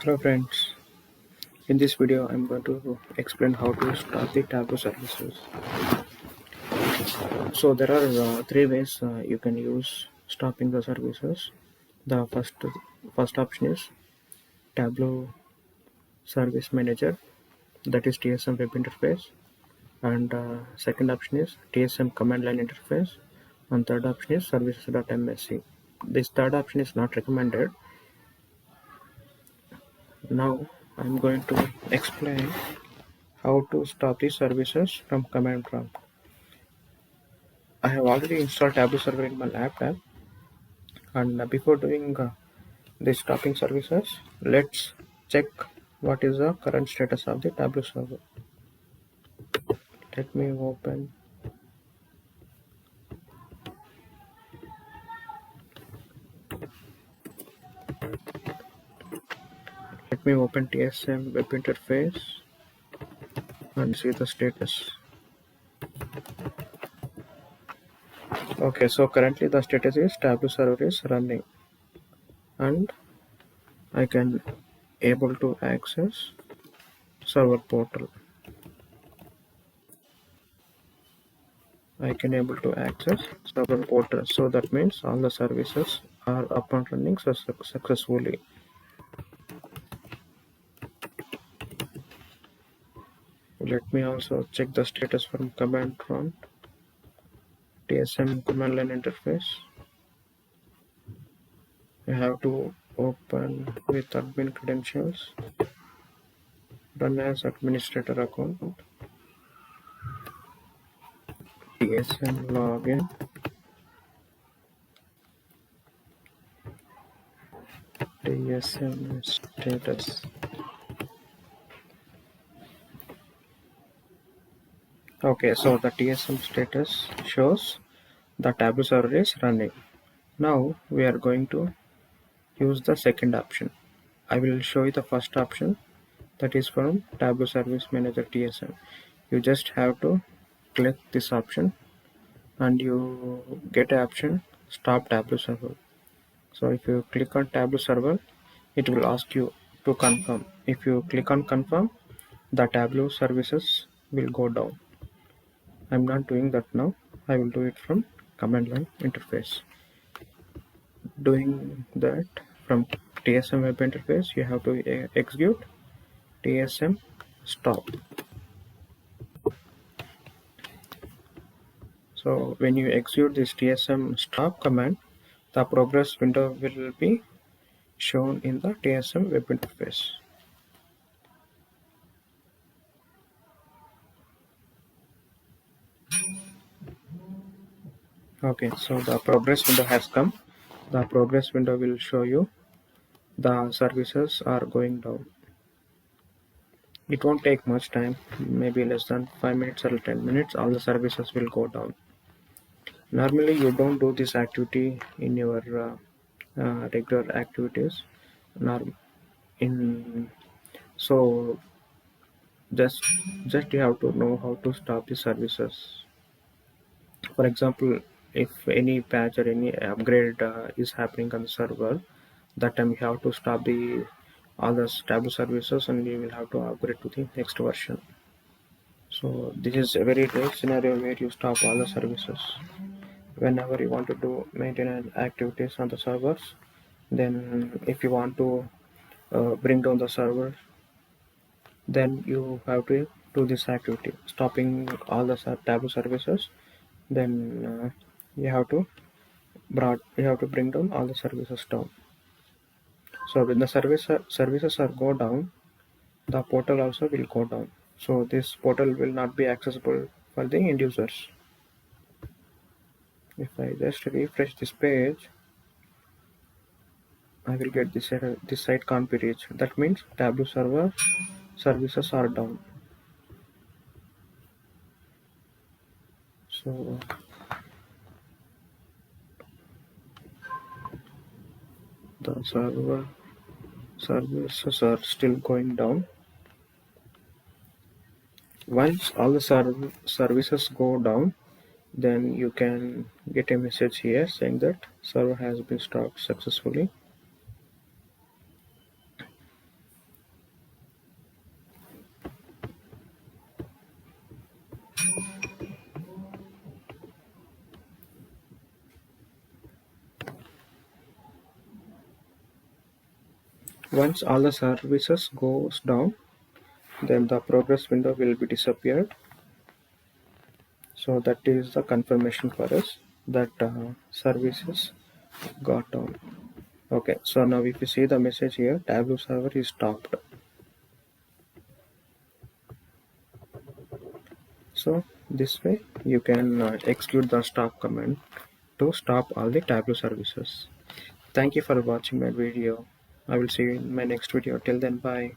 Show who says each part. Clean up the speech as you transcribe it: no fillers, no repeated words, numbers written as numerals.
Speaker 1: Hello friends, in this video I'm going to explain how to start the Tableau services. So there are three ways you can use stopping the services. The first option is Tableau Service Manager, that is TSM web interface, and second option is TSM command line interface, and third option is services.msc. This third option is not recommended. Now I'm going to explain how to stop the services from command prompt. I have already installed Tableau server in my laptop, and before doing the stopping services, let's check what is the current status of the Tableau server. Let me open TSM web interface and see the status. Okay, so currently the status is Tableau server is running, and I can able to access server portal. So that means all the services are up and running successfully. Let me also check the status from command prompt. TSM command line interface. You have to open with admin credentials, run as administrator account, TSM login, TSM status. Okay, so the TSM status shows the Tableau server is running. Now we are going to use the second option. I will show you the first option, that is from Tableau Service Manager TSM. You just have to click this option and you get an option stop Tableau server. So if you click on Tableau server, it will ask you to confirm. If you click on confirm, the Tableau services will go down. I'm not doing that now. I will do it from command line interface. Doing that from TSM web interface, you have to execute TSM stop. So when you execute this TSM stop command, the progress window will be shown in the TSM web interface. Okay, so the progress window has come. The progress window will show you the services are going down. It won't take much time, maybe less than 5 minutes or 10 minutes, all the services will go down. Normally you don't do this activity in your regular activities. So just you have to know how to stop the services. For example, if any patch or any upgrade is happening on the server, that time you have to stop the all the Tableau services and you will have to upgrade to the next version. So this is a very rare scenario where you stop all the services. Whenever you want to do maintenance activities on the servers, then if you want to bring down the server, then you have to do this activity, stopping all the Tableau services. Then you have to bring down all the services down. So when the services are go down, the portal also will go down. So this portal will not be accessible for the end users. If I just refresh this page, I will get this error. This site can't be reached. That means Tableau server services are down. So the server services are still going down. Once all the services go down, then you can get a message here saying that server has been stopped successfully. Once all the services goes down, then the progress window will be disappeared. So that is the confirmation for us that services got down. Okay, so now if you see the message here, Tableau server is stopped. So this way you can execute the stop command to stop all the Tableau services. Thank you for watching my video. I will see you in my next video. Till then, bye.